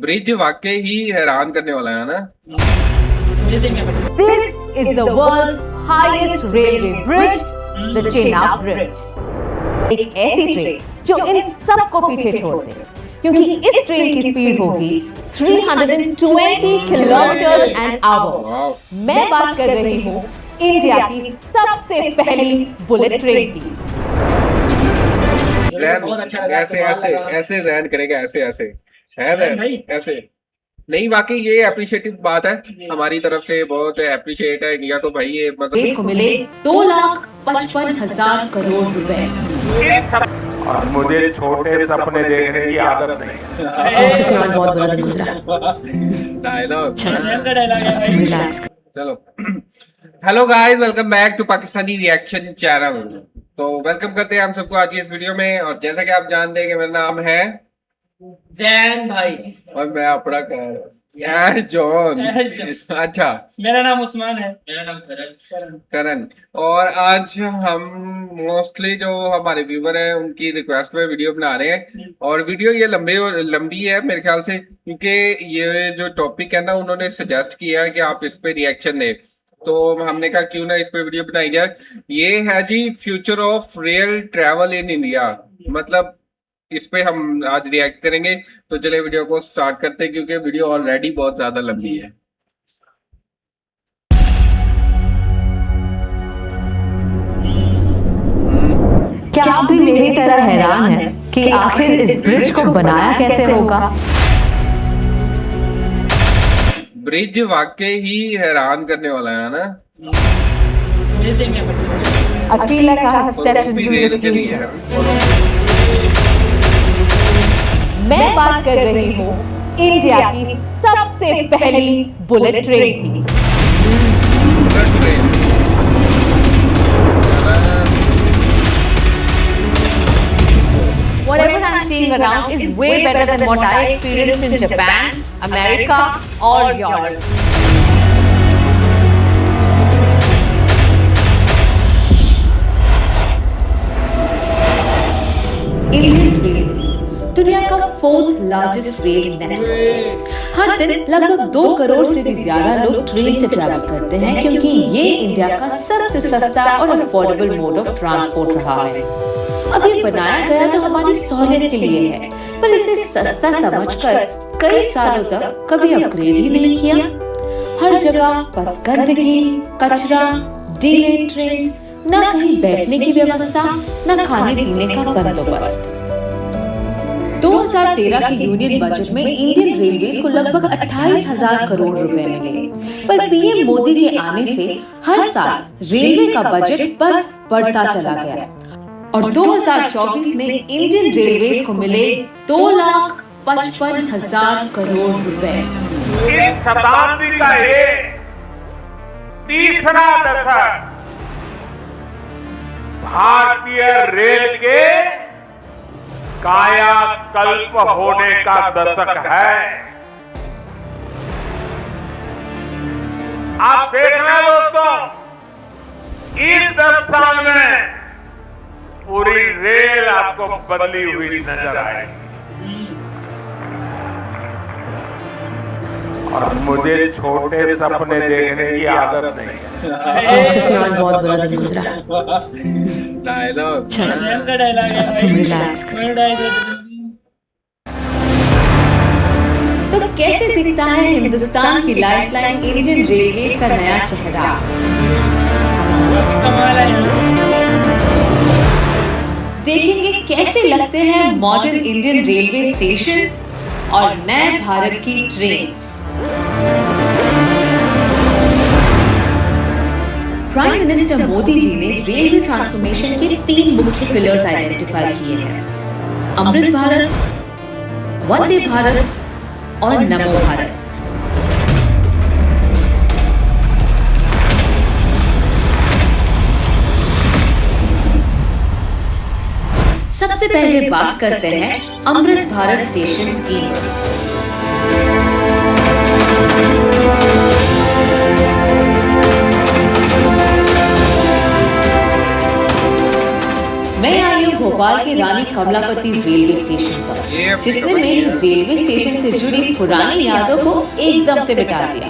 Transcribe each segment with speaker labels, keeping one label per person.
Speaker 1: Bridge वाकई ही हैरान करने वाला है ना।
Speaker 2: This is the world's highest railway bridge, the Chenab Bridge. एक ऐसी ट्रेन जो इन सबको पीछे छोड़ दे, क्योंकि इस ट्रेन की स्पीड होगी 320 किलोमीटर एन आवर।
Speaker 1: वाह,
Speaker 2: मैं बात कर रही हूँ इंडिया की सबसे पहली बुलेट ट्रेन की।
Speaker 3: बहुत अच्छा लगा,
Speaker 1: ऐसे
Speaker 3: कमाल
Speaker 1: ऐसे
Speaker 3: लगा।
Speaker 1: ऐसे जहन करेगा, ऐसे ऐसे है
Speaker 3: जहन
Speaker 1: जहन,
Speaker 3: भाई।
Speaker 1: ऐसे नहीं। वाकई ये अप्रिशिएटिव बात है हमारी तरफ से, बहुत अप्रिशिएट है इंडिया को भाई। ये मतलब
Speaker 2: देश को मिले 2,55,000 करोड़ रुपए।
Speaker 4: और मुझे छोटे सपने देखने की आदत नहीं है।
Speaker 5: ऑफिस में बहुत बुरा दिन गुजरा।
Speaker 1: डायलॉग।
Speaker 3: जहन का डायलॉग है भाई।
Speaker 5: रिलैक्स।
Speaker 1: चलो hello guys, welcome back to Pakistani reaction channel. तो वेलकम करते हैं हम सबको आज की इस वीडियो में। और जैसा कि आप जानते हैं कि मेरा नाम है
Speaker 3: जैन भाई।
Speaker 1: और मैं अपना कह जॉन। अच्छा,
Speaker 3: मेरा नाम उस्मान है। मेरा नाम
Speaker 1: करण। और आज हम मोस्टली जो हमारे व्यूवर हैं उनकी रिक्वेस्ट पे वीडियो बना रहे हैं। और वीडियो ये लंबी है मेरे ख्याल से, क्योंकि ये जो टॉपिक है ना उन्होंने सजेस्ट किया है कि आप इस पे रिएक्शन दें। तो हमने कहा क्यों ना इस पे वीडियो बनाई जाए। ये है जी future of rail travel in India, मतलब इस पे हम आज रिएक्ट करेंगे। तो चले वीडियो को स्टार्ट करते हैं, क्योंकि वीडियो ऑलरेडी बहुत ज्यादा लंबी है।
Speaker 2: क्या आप भी मेरी तरह हैरान हैं कि आखिर इस ब्रिज को बनाया कैसे होगा?
Speaker 1: ब्रिज वाकई ही हैरान करने वाला है ना।
Speaker 2: I feel like I have stepped
Speaker 1: भी
Speaker 2: into
Speaker 1: रेल
Speaker 2: the
Speaker 1: के लिए
Speaker 2: future.
Speaker 1: है।
Speaker 2: मैं बात कर रही हूँ इंडिया की सबसे पहली बुलेट ट्रेन की।
Speaker 1: Bullet train.
Speaker 2: Whatever I'm seeing around is way better than what I experienced in Japan, America, or Europe. Indian railways दुनिया का 4th लार्जेस्ट रेल नेटवर्क। हर दिन लगभग 2 करोड़ से भी ज्यादा लोग ट्रेन से ट्रैवल करते हैं, क्योंकि ये इंडिया का सबसे सस्ता और अफोर्डेबल मोड ऑफ ट्रांसपोर्ट रहा है। अब ये बनाया गया तो हमारी सहूलियत के लिए है, पर इसे सस्ता समझकर कई सालों तक कभी अपग्रेड ही नहीं किया। हर जगह बस गंदगी, कचरा, डिलेड ट्रेन्स, न कहीं बैठने की व्यवस्था, न खाने पीने का बंदोबस्त। 2013 के यूनियन बजट में इंडियन रेलवेज को लगभग 28,000 करोड़ रुपए मिले, पर पीएम मोदी के आने से हर साल रेलवे का बजट बस बढ़ता चला गया और 2024 में इंडियन रेलवेज को मिले 2,55,000 करोड़ रुपए।
Speaker 4: इस शताब्दी का ये तीसरा दशक भारतीय रेल के कायाकल्प होने का दशक है। आप देख रहे हैं दोस्तों, इस 10 साल में पूरी रेल आपको बदली हुई नजर आएगी। और मुझे छोटे सपने देखने की आदत नहीं है।
Speaker 5: ऑफिस में बहुत बुरा दिन गुजरा।
Speaker 1: डायलॉग।
Speaker 3: जहन का डायलॉग है भाई।
Speaker 5: रिलैक्स।
Speaker 2: तो कैसे दिखता है हिंदुस्तान की लाइफलाइन इंडियन रेलवेज का नया चेहरा?
Speaker 3: कमाल है।
Speaker 2: देखेंगे कैसे लगते हैं मॉडर्न इंडियन रेलवे स्टेशंस और नए भारत की trains. Prime minister Modi ji ने रेलवे ट्रांसफॉर्मेशन के 3 मुख्य पिलर्स आइडेंटिफाई किए हैं: अमृत भारत, वंदे भारत और नमो भारत। सबसे पहले बात करते हैं अमृत भारत स्टेशन स्कीम। मैं आई हूं भोपाल के रानी कमलापति रेलवे स्टेशन
Speaker 1: ये
Speaker 2: पर, जिसने मेरी रेलवे स्टेशन से जुड़ी पुरानी यादों को एकदम से मिटा दिया।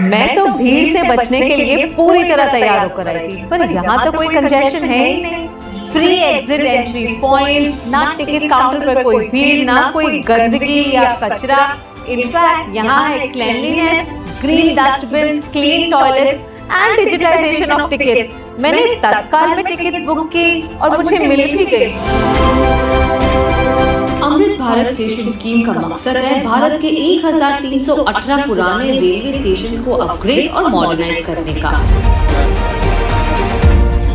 Speaker 2: मैं तो भीड़ से बचने के लिए पूरी तरह तैयार होकर आई थी, पर यहाँ तो कोई कंजेशन है ही नहीं। फ्री एग्जिट एंट्री पॉइंट्स, ना टिकट काउंटर पर कोई भीड़, ना कोई गंदगी या कचरा। इनफैक्ट यहाँ है cleanliness, green dustbin, clean toilets and digitisation of tickets. मैंने तत्काल में टिकट्स बुक की और मुझे मिल भी गई। अमृत भारत स्टेशन स्कीम का मकसद है भारत के 1318 पुराने रेलवे स्टेशंस को अपग्रेड और मॉडर्नाइज करने का।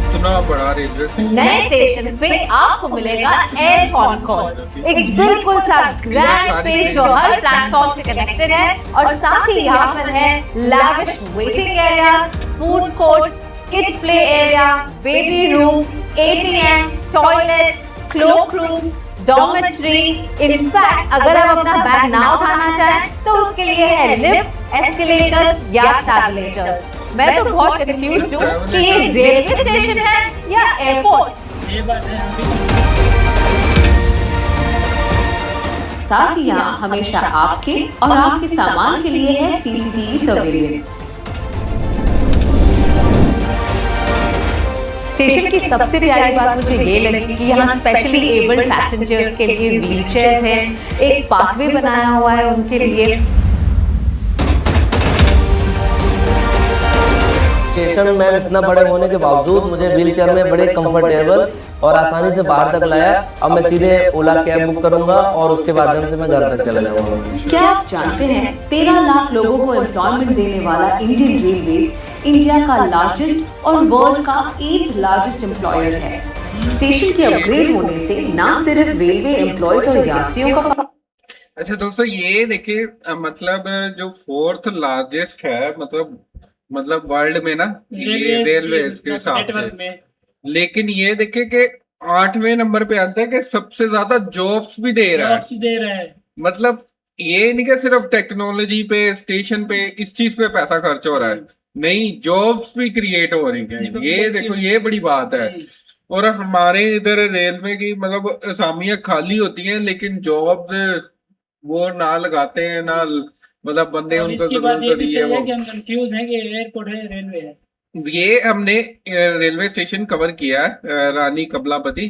Speaker 1: इतना बड़ा रेलवे स्टेशन,
Speaker 2: नए स्टेशन पे आपको मिलेगा एयर कॉन्कोर्स, एक बिल्कुल सा ग्रैंड स्पेस जो हर प्लेटफॉर्म से कनेक्टेड है, और साथ ही यहाँ पर है lavish waiting area, food court, kids play area, baby room, ATM, toilets, cloak rooms, dormitory. In fact अगर आप अपना बैग ना उठाना चाहें तो उसके लिए है लिफ्ट्स, एस्केलेटर्स या ट्रैवलेटर्स। मैं तो बहुत कंफ्यूज हूँ कि ये रेलवे स्टेशन है या एयरपोर्ट।
Speaker 3: ये बात है।
Speaker 2: साथ ही यहाँ हमेशा आपके और आपके सामान के लिए है सीसीटीवी सर्वेलेंस। स्टेशन की सबसे प्यारी बात मुझे ये लगी कि यहाँ स्पेशली एबल्ड पैसेंजर्स के लिए व्हील चेयर्स हैं, एक पाथवे बनाया हुआ है उनके लिए।
Speaker 6: स्टेशन में इतना बड़े होने के बावजूद मुझे व्हीलचेयर में बड़े कंफर्टेबल और आसानी से बाहर तक लाया। अब मैं सीधे ओला कैब बुक करूंगा और उसके माध्यम से मैं घर तक चला जाऊंगा।
Speaker 2: क्या आप जानते हैं 13 लाख लोगों को एम्प्लॉयमेंट देने वाला इंडियन रेलवेज इंडिया का लार्जेस्ट और वर्ल्ड का 8th लार्जेस्ट एम्प्लॉयर है। स्टेशन के अपग्रेड होने से न सिर्फ रेलवे एम्प्लॉयज और यात्रियों का।
Speaker 1: अच्छा दोस्तों, ये देखिए मतलब जो 4th लार्जेस्ट है, मतलब वर्ल्ड में ना, ये रेलवे के हिसाब
Speaker 3: नेटवर्क
Speaker 1: से।
Speaker 3: में,
Speaker 1: लेकिन ये देखिए कि 8वें नंबर पे आता है कि सबसे ज्यादा जॉब्स भी दे रहा है।
Speaker 3: जॉब्स दे रहा है।
Speaker 1: मतलब ये नहीं कि सिर्फ टेक्नोलॉजी पे, स्टेशन पे, इस चीज पे पैसा खर्च हो रहा है, नहीं, जॉब्स भी क्रिएट हो रही हैं। ये देखो, ये बड़ी बात है। और हमारे इधर रेलवे की मतलब असामियां खाली होती हैं, लेकिन जॉब्स वो ना लगाते हैं, ना मतलब बंदे
Speaker 3: और
Speaker 1: उनको
Speaker 3: इसकी बात ये
Speaker 1: जरूरत
Speaker 3: भी
Speaker 1: है
Speaker 3: सही है
Speaker 1: वो।
Speaker 3: कि हम कंफ्यूज हैं कि एयरपोर्ट है रेलवे है।
Speaker 1: ये हमने रेलवे स्टेशन कवर किया है रानी कमलापति,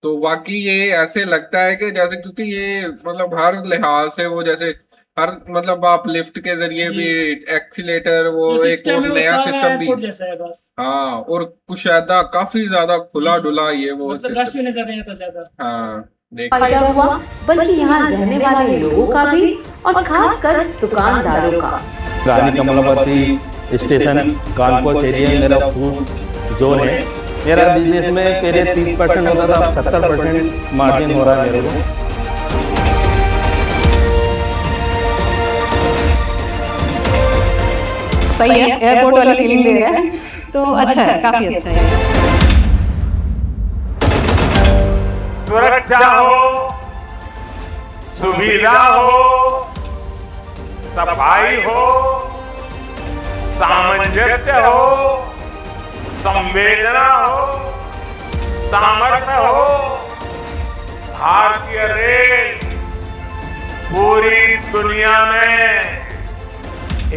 Speaker 1: तो वाकई ये ऐसे लगता है कि जैसे, क्योंकि ये मतलब हर लिहाज से वो जैसे हर मतलब आप लिफ्ट के जरिए भी, एक्सीलेटर, वो
Speaker 3: जो
Speaker 1: एक
Speaker 3: सिस्टम
Speaker 1: और
Speaker 3: है वो
Speaker 1: नया
Speaker 3: सारा
Speaker 1: सिस्टम भी,
Speaker 3: एयरपोर्ट जैसा है बस।
Speaker 1: हाँ, और कुशादा काफी ज्यादा खुला डुला ये वो
Speaker 3: मतलब रश
Speaker 1: सिस्टम।
Speaker 3: भी नजर नहीं आता ज्यादा।
Speaker 1: हाँ देख,
Speaker 2: फायदा हुआ, बल्कि यहाँ रहने वाले लोगों का भी और खासकर दुकानदारों का।
Speaker 7: रानी कमलापति स्टेशन कानपुर एरिया में मेरा फूड जोन है। मेरा बिजनेस में पहले 30% होता था, 70% मार्जिन हो रहा है मेरे को।
Speaker 5: सही है, एयरपोर्ट वाली फीलिंग दे रहा है, तो अच्छा है, काफी अच्छा है।
Speaker 4: सुरक्षा हो, सुविधा हो, सफाई हो, सामंजस्य हो, संवेदना हो, सामर्थ्य हो, भारतीय रेल पूरी दुनिया में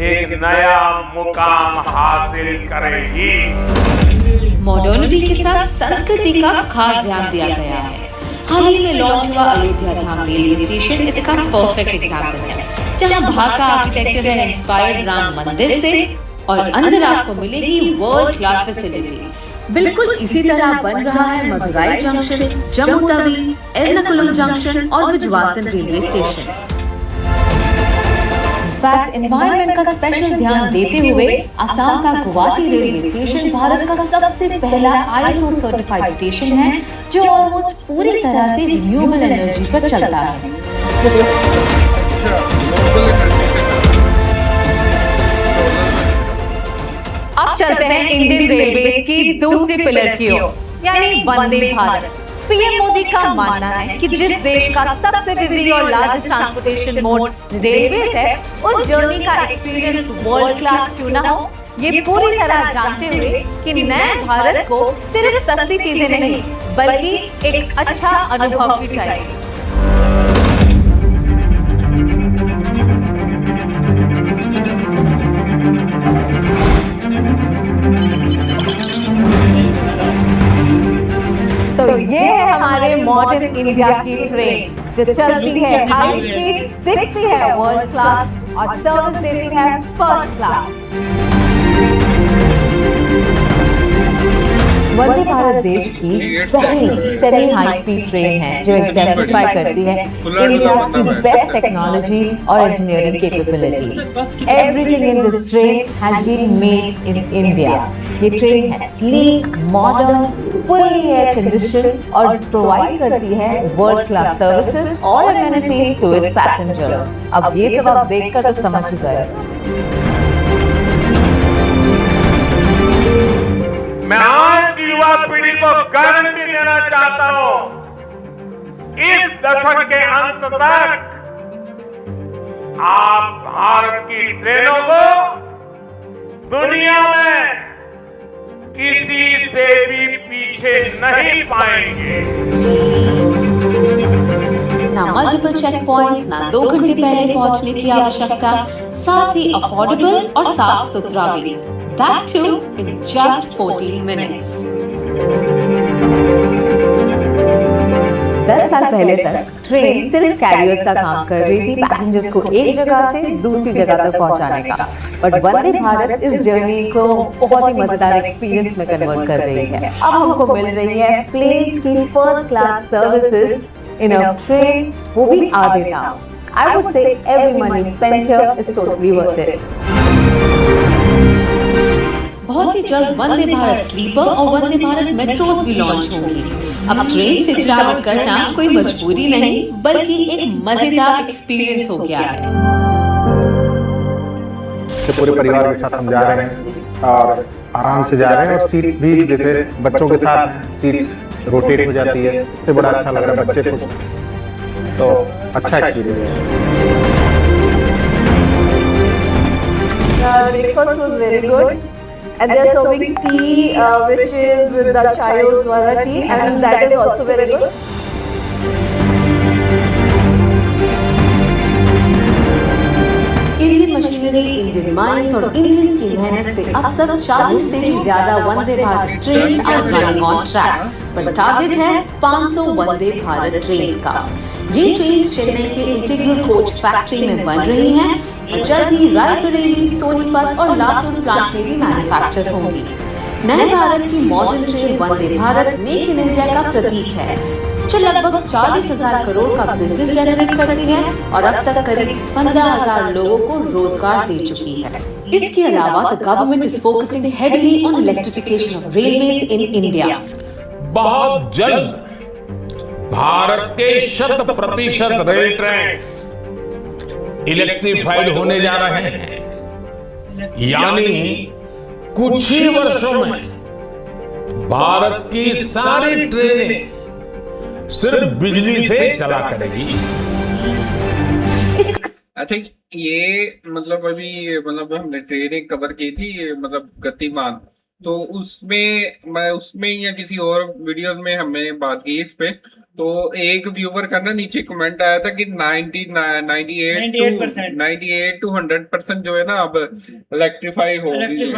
Speaker 4: एक नया मुकाम हासिल करेगी।
Speaker 2: मॉडर्निटी के साथ संस्कृति का खास ध्यान दिया गया है। हाल ही में लॉन्च हुआ अयोध्या धाम रेलवे स्टेशन इसका परफेक्ट एग्जाम्पल है, जहां बाहर का आर्किटेक्चर है इंस्पायर्ड राम मंदिर से और अंदर आपको मिलेगी वर्ल्ड क्लास फैसिलिटी। बिल्कुल इसी तरह बन रहा है मदुराई जंक्शन, जम्मू तवी, एर्नाकुलम जंक्शन और Bijwasan railway station. In fact environment का स्पेशल ध्यान देते हुए असम का गुवाहाटी रेलवे स्टेशन भारत का सबसे पहला ISO सर्टिफाइड स्टेशन है, जो ऑलमोस्ट पूरी तरह से रिन्यूएबल एनर्जी पर चलता है।
Speaker 1: अच्छा, global energy पे
Speaker 2: अब चलते हैं इंडियन रेलवे की दूसरी पिलर की ओर, यानी वंदे भारत। पीएम मोदी का मानना है कि जिस देश का सबसे बिजी और लार्जेस्ट ट्रांसपोर्टेशन मोड रेलवेज है, उस जर्नी का एक्सपीरियंस वर्ल्ड क्लास क्यों ना हो। ये पूरी तरह जानते हुए कि नए भारत को सिर्फ सस्ती चीजें नहीं बल्कि एक अच्छा अनुभव भी चाहिए। तो ये है हमारे मॉडर्न इंडिया की ट्रेन जो चलती है हाई स्पीड, दिखती है वर्ल्ड क्लास और सर्विस देती है फर्स्ट क्लास। वंदे भारत देश की पहली सेमी हाई स्पीड ट्रेन है जो एग्जेम्पलीफाई करती है इंडिया की बेस्ट टेक्नोलॉजी और engineering capabilities. Everything in this train has been made in India. ये ट्रेन है sleek, modern, fully air condition और प्रोवाइड करती है वर्ल्ड क्लास सर्विसेज और एमेनिटीज टू इट्स पैसेंजर्स। अब ये सब आप देखकर तो समझ ही गए।
Speaker 4: मैं आज की युवा पीढ़ी को गारंटी देना चाहता हूं, इस दशक के अंत तक आप भारत की ट्रेनों को दुनिया में किसी से भी पीछे नहीं पाएंगे।
Speaker 2: ना मल्टीपल चेक पॉइंट्स, ना 2 घंटे पहले पहुंचने की आवश्यकता, साथ ही अफोर्डेबल और साफ सुथरा भी। That too in just 14 minutes. 10 साल पहले तक ट्रेन सिर्फ कैरियर्स का काम कर रही थी, पैसेंजर्स को एक जगह से दूसरी जगह तक पहुंचाने का। बट वंदे भारत इस जर्नी को बहुत ही मजेदार एक्सपीरियंस में कन्वर्ट कर रही है। अब हमको मिल रही है प्लेन्स की first class services in a train, वो भी आधे दाम। I would say every money spent here is totally worth it. बहुत ही जल्द वंदे भारत स्लीपर और वंदे भारत मेट्रोस भी लॉन्च होंगी। अब ट्रेन से ट्रैवल करना कोई मजबूरी नहीं बल्कि एक मजेदार एक्सपीरियंस हो गया है।
Speaker 8: पूरे परिवार के साथ हम जा रहे हैं और आराम से जा रहे हैं और सीट भी जैसे बच्चों के साथ सीट रोटेट हो जाती है, इससे बड़ा अच्छा लग रहा है बच्चे को, तो अच्छा एक्सपीरियंस है।
Speaker 5: Breakfast was very good. And they're serving tea, which is the Chayos wala tea, and that is also very good.
Speaker 2: Indian machinery, Indian mines और इंडियंस की मेहनत से अब तक 40 से भी ज्यादा Vande Bharat trains are running on track, पर टारगेट है 500 वंदे भारत ट्रेन्स का। ये ट्रेन्स चेन्नई के इंटीग्रल कोच फैक्ट्री में बन रही हैं और जल्द ही रायबरेली, सोनीपत और लातूर प्लांट में भी मैन्युफैक्चर होंगी। नए भारत की modern train Vande Bharat make in India का प्रतीक है जो लगभग 40,000 करोड़ का बिजनेस जनरेट करती है और अब तक करीब 15,000 लोगों को रोजगार दे चुकी है। इसके अलावा the government is focusing heavily on electrification of railways in India.
Speaker 9: बहुत जल्द भारत के 100% रेल ट्रैक्स इलेक्ट्रीफाइड होने जा रहे हैं, यानी कुछ ही वर्षों में भारत की सारी ट्रेनें सिर्फ बिजली से चला करेगी।
Speaker 1: आई थिंक ये मतलब अभी मतलब हमने ट्रेनिंग कवर की थी, मतलब गतिमान, तो उसमें या किसी और वीडियोस में हमने बात की इस पे। तो एक व्यूवर का ना नीचे कमेंट आया था कि 98 to 100% जो है ना अब इलेक्ट्रीफाई हो गई है।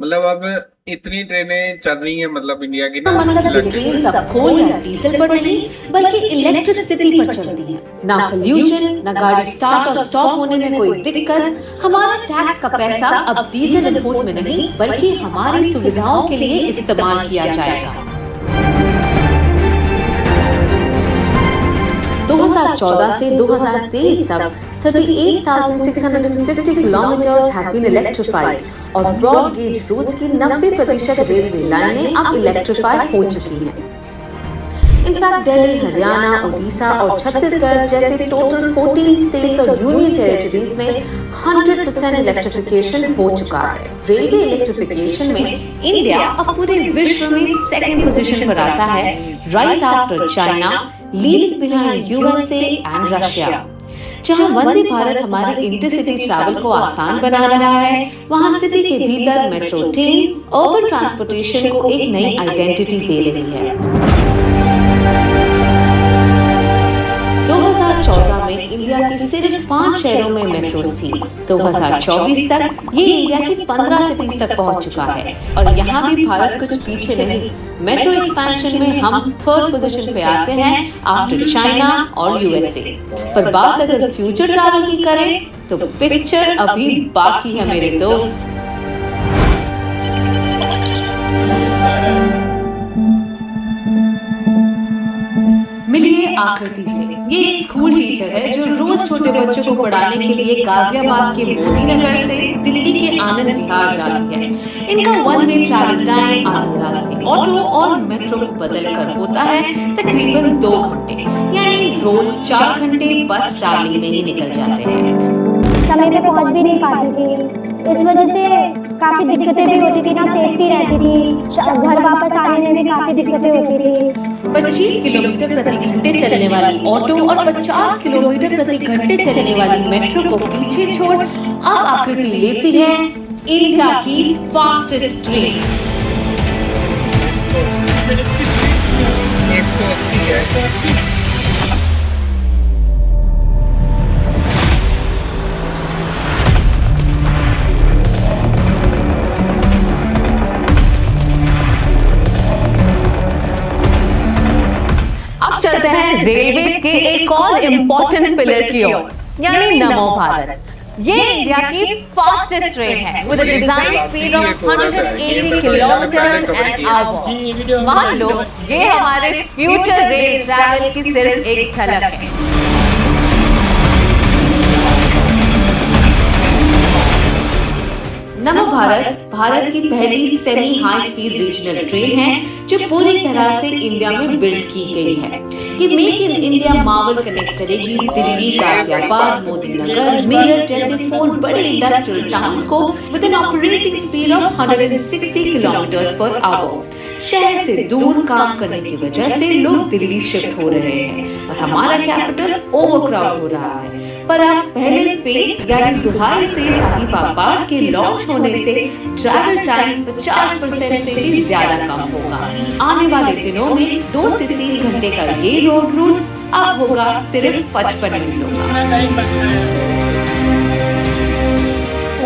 Speaker 1: मतलब अब इतनी ट्रेनें चल रही हैं मतलब इंडिया की ना,
Speaker 2: मतलब ट्रेन अब कोल या डीजल पर नहीं बल्कि इलेक्ट्रिसिटी पर चलती है। ना पोल्यूशन, ना गाड़ी स्टार्ट और स्टॉप होने में कोई दिक्कत। हमारा टैक्स का पैसा अब डीजल इंपोर्ट में नहीं बल्कि हमारी सुविधाओं के लिए इस्तेमाल किया जाएगा। 2014 से 2023 तक 38,650 kilometers have been electrified और ब्रॉड गेज रूट्स की 90% रेलवे लाइनें अब इलेक्ट्रीफाई हो चुकी हैं। इनफैक्ट दिल्ली, हरियाणा, उड़ीसा और छत्तीसगढ़ जैसे टोटल 14 स्टेट्स और यूनियन टेरिटरीज में 100% इलेक्ट्रिफिकेशन हो चुका है। रेलवे इलेक्ट्रिफिकेशन में इंडिया अब पूरे विश्व में सेकंड पोजीशन पर आता है, right after China, leaving behind USA and Russia. जहां वंदे भारत हमारे इंटरसिटी ट्रैवल को आसान बना रहा है, वहां सिटी के भीतर मेट्रो ट्रेन अर्बन ट्रांसपोर्टेशन को एक नई आइडेंटिटी दे रही है। 2014 में इंडिया के सिर्फ 5 शहरों में मेट्रो थी। 2024 तक ये इंडिया की 15 सिटीज तक पहुंच चुका है और यहाँ भी भारत कुछ पीछे नहीं। मेट्रो एक्सपेंशन में हम 3rd पोजीशन पे आते हैं आफ्टर चाइना और यूएसए। पर बात अगर फ्यूचर ट्रैवल की करें तो पिक्चर अभी बाकी है मेरे दोस्त। मिलिए आकृति से। ये एक स्कूल टीचर है जो रोज छोटे बच्चों को पढ़ाने के लिए गाजियाबाद के मोदी नगर से दिल्ली के आनंद विहार जाती है। इनका 1 वे ट्रैवल टाइम आधे रास्ते ऑटो और मेट्रो को बदल कर होता है तकरीबन 2 घंटे, यानी रोज 4 घंटे बस ट्रैवलिंग में ही निकल जाते हैं।
Speaker 10: समय पे पहुंच भी नहीं पाती थी, इस वजह से काफी दिक्कतें भी होती थी, ना सेफ्टी रहती थी, घर वापस आने में भी काफी दिक्कतें होती थी।
Speaker 2: 25 किलोमीटर प्रति घंटे चलने वाली ऑटो और 50 किलोमीटर प्रति घंटे चलने वाली मेट्रो को पीछे छोड़ अब आकृति लेती है इंडिया की फास्टेस्ट ट्रेन।
Speaker 1: 180 है।
Speaker 2: चलते हैं रेलवे के एक और इम्पोर्टेंट पिलर की ओर, यानी नमो भारत। ये इंडिया की फास्टेस्ट ट्रेन है with a design speed of 180 kilometre an our. मान लो ये हमारे फ्यूचर रेल ट्रैवल की सिर्फ एक झलक है। नमो भारत भारत की पहली semi high speed regional train है जो पूरी तरह से इंडिया में बिल्ड की गई है। ये मेक इन इंडिया मावल कनेक्ट करेगी दिल्ली, गाजियाबाद, मोदी नगर, मेरठ जैसे 4 बड़े इंडस्ट्रियल टाउन्स को with an operating speed of 160 kilometre per hour. शहर से दूर काम करने की वजह से लोग दिल्ली शिफ्ट हो रहे हैं और हमारा कैपिटल ओवरक्राउड हो रहा है। पर अब पहले फेज यानी दुहाई से साहिबाबाद के लॉन्च होने से ट्रैवल टाइम 50% से भी ज्यादा कम होगा। आने वाले दिनों में 2 से 3 घंटे का ये रोड रूट अब होगा सिर्फ 55 मिनटों का।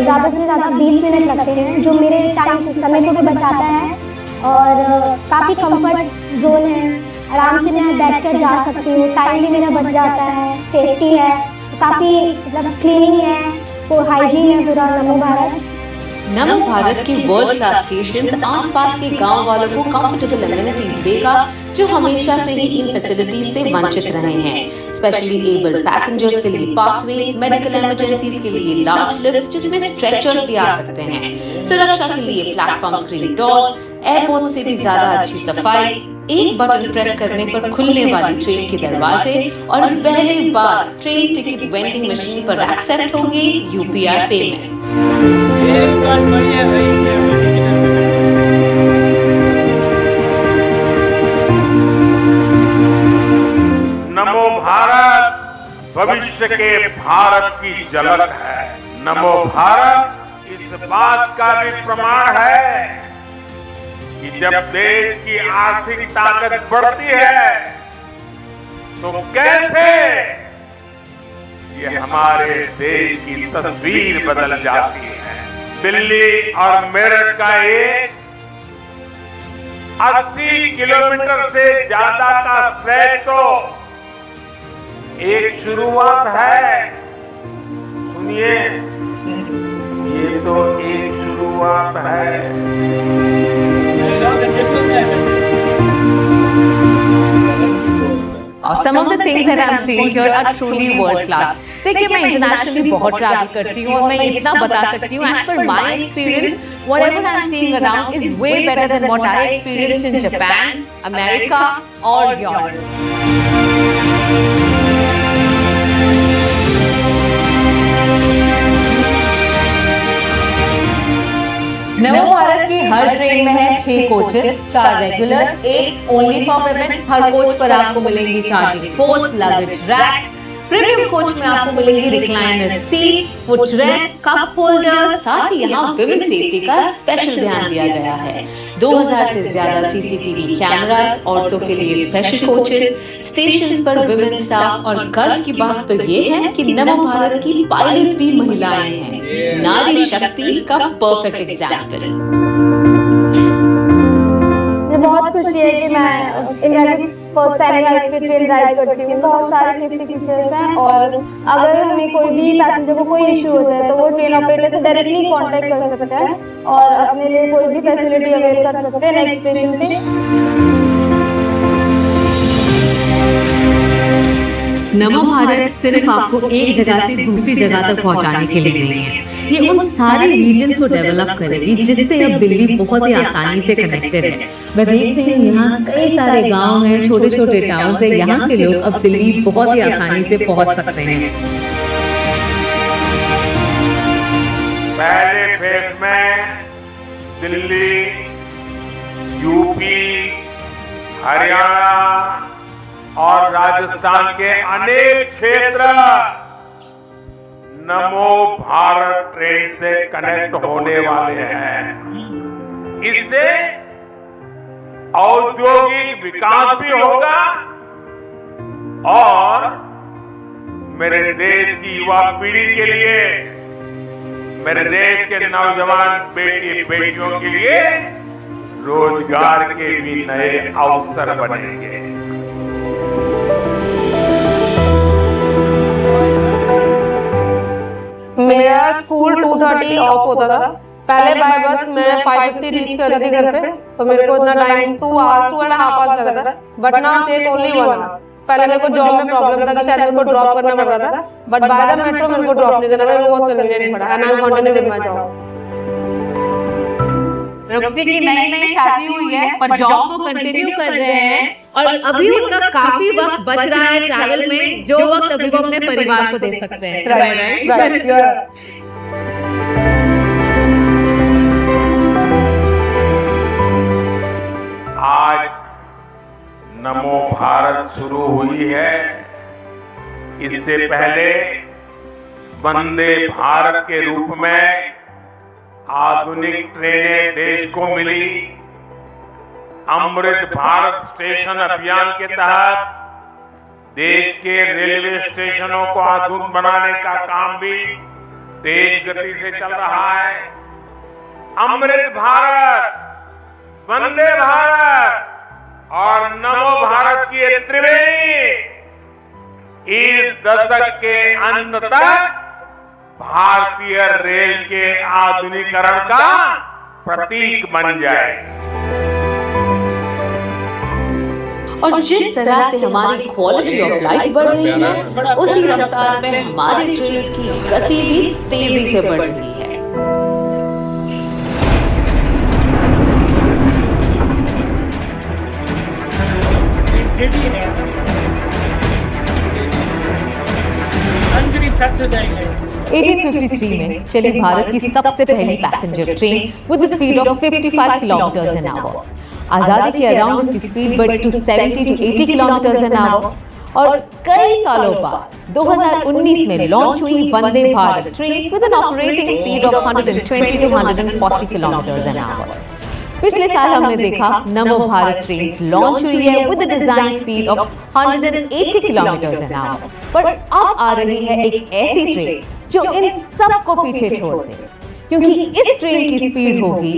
Speaker 10: ज्यादा से ज्यादा 20 मिनट लगते हैं, जो मेरे टाइम समय को भी बचाता है और काफी कंफर्ट जोन है। आराम से मैं बैठ कर जा सकती हूँ, टाइम भी मेरा बच जाता है, सेफ्टी है, काफी मतलब क्लीन है, तो हाइजीन है पूरा नमो भारत।
Speaker 2: नमो भारत के वर्ल्ड क्लास स्टेशन आसपास के गांव वालों को कंफर्टेबल एमिनिटीज देगा जो हमेशा से ही इन फैसिलिटीज से वंचित रहे हैं। स्पेशली एबल पैसेंजर्स के लिए पाथवेज, मेडिकल इमरजेंसीज के लिए लार्ज लिफ्ट्स जिसमें स्ट्रेचर्स भी आ सकते हैं, सुरक्षा के लिए प्लेटफॉर्म स्क्रीन डोर्स, एयरपोर्ट से भी ज्यादा अच्छी सफाई, एक बटन प्रेस करने पर खुलने वाली ट्रेन के दरवाजे और पहली बार ट्रेन टिकट वेंडिंग मशीन पर एक्सेप्ट होंगे यूपीआई पेमेंट।
Speaker 4: नमो भारत भविष्य के भारत की झलक है। नमो भारत इस बात का भी प्रमाण है कि जब देश की आर्थिक ताकत बढ़ती है तो कैसे ये हमारे देश की तस्वीर बदल जाती है। दिल्ली और मेरठ का एक 80 किलोमीटर से ज्यादा का ट्रैक तो एक शुरुआत है। सुनिए, ये तो एक शुरुआत है।
Speaker 2: Some of the things that I'm seeing here are truly world class. देखिए मैं इंटरनेशनली बहुत ट्रैवल करती हूँ और मैं इतना बता सकती हूँ as per my experience whatever I'm seeing around is way better than what I experienced in Japan, America, or Europe. नमो भारत की हर ट्रेन में है 6 coaches, 4 regular, 1 only for women. हर कोच पर आपको मिलेंगी charging ports, luggage racks. Premium coach में आपको मिलेंगी recliner seat, footrest, cup holder. साथ ही यहाँ विमेन सेफ्टी का स्पेशल ध्यान दिया गया है। 2000 से ज्यादा सीसीटीवी कैमरास, औरतों के लिए स्पेशल कोचेस, स्टेशन पर विमेन स्टाफ। और गर्व की बात तो ये है कि नमो भारत की पायलट्स भी महिलाएं हैं। नारी शक्ति का परफेक्ट एग्जाम्पल।
Speaker 10: मुझे बहुत खुशी है कि मैं इंडिया की first semi high speed train drive करती हूँ। बहुत सारे सेफ्टी फीचर्स हैं और अगर हमें कोई भी पैसेंजर को कोई इशू होता है तो वो ट्रेन ऑपरेटर से डायरेक्टली कांटेक्ट कर सकते हैं और अपने लिए कोई भी फैसिलिटी अवेल कर सकते हैं नेक्स्ट स्टेशन पे।
Speaker 2: नमो भारत सिर्फ आपको एक जगह से दूसरी जगह तक पहुंचाने के लिए नहीं है, ये उन सारे रीजन्स को डेवलप करेगी जिससे अब दिल्ली बहुत ही आसानी से कनेक्टेड है। मैं देख रही हूँ यहाँ कई सारे गांव हैं, छोटे छोटे टाउन है, यहाँ के लोग अब दिल्ली बहुत ही आसानी से पहुंच सकते हैं।
Speaker 4: पहले फेज में दिल्ली, यूपी, हरियाणा और राजस्थान के अनेक क्षेत्र नमो भारत ट्रेन से कनेक्ट होने वाले हैं। इससे औद्योगिक विकास भी होगा और मेरे देश की युवा पीढ़ी के लिए, मेरे देश के नौजवान बेटी बेटियों के लिए रोजगार के भी नए अवसर बनेंगे।
Speaker 5: मेरा स्कूल 2:30 ऑफ होता था। पहले बाय बस मैं 5:50 रीच कर रही थी घर पे, तो मेरे को इतना टाइम 2.5 आवर्स लगा था। But now take only 1 hour. पहले मेरे को जॉब में प्रॉब्लम था कि शायद मेरे को ड्रॉप करना पड़ रहा था, बट बाय द मेट्रो मेरे को ड्रॉप नहीं करना, मेरे को बहुत कन्वीनियंट पड़ा and I continue with my job.
Speaker 2: रुक्सी की नई शादी हुई है पर जॉब को कंटिन्यू कर रहे हैं और अभी उनका काफी वक्त बच रहा है ट्रैवल में, जो वक्त अभी वो अपने परिवार को दे सकते हैं।
Speaker 5: राइट।
Speaker 4: आज नमो भारत शुरू हुई है। इससे पहले वंदे भारत के रूप में आधुनिक ट्रेनें देश को मिली। अमृत भारत स्टेशन अभियान के तहत देश के रेलवे स्टेशनों को आधुनिक बनाने का काम भी तेज गति से चल रहा है। अमृत भारत, वंदे भारत और नमो भारत की ये त्रिवेणी इस दशक के अंत तक भारतीय रेल के आधुनिकीकरण का प्रतीक बन जाए।
Speaker 2: और जिस तरह से हमारी क्वालिटी ऑफ लाइफ बढ़ रही है, उसी रफ्तार में हमारी ट्रेन की गति भी तेजी से बढ़ रही है।
Speaker 3: साथ हो जाएंगे।
Speaker 2: 1853 में चली भारत की सबसे पहली passenger train with the speed of 55 kilometre an hour. आजादी के अराउंड इसकी स्पीड बढ़ी to 70 to 80 kilometre an hour और कई सालों बाद 2019 में लॉन्च हुई Vande Bharat train with an operating speed of 120 to 140 kilometre an hour. पिछले साल हमने देखा नमो भारत ट्रेन लॉन्च हुई है with the design speed of 180 kilometre an our, पर अब आ रही है एक ऐसी ट्रेन जो इन सबको पीछे छोड़ दे, क्योंकि इस ट्रेन की स्पीड होगी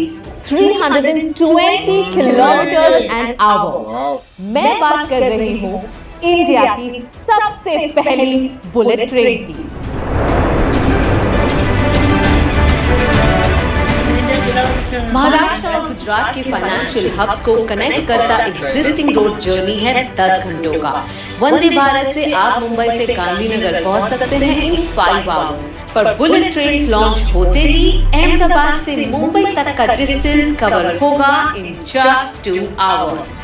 Speaker 2: 320 किलोमीटर एन आवर। मैं बात कर रही हूँ इंडिया की सबसे पहली बुलेट ट्रेन की। महाराष्ट्र और गुजरात के फाइनेंशियल हब्स को कनेक्ट करता एग्जिस्टिंग रोड जर्नी है 10 घंटों का। वंदे भारत से आप मुंबई से गांधीनगर पहुंच सकते हैं इन 5 आवर्स, पर बुलेट ट्रेन लॉन्च होते ही अहमदाबाद से मुंबई तक का डिस्टेंस कवर होगा इन जस्ट 2 आवर्स।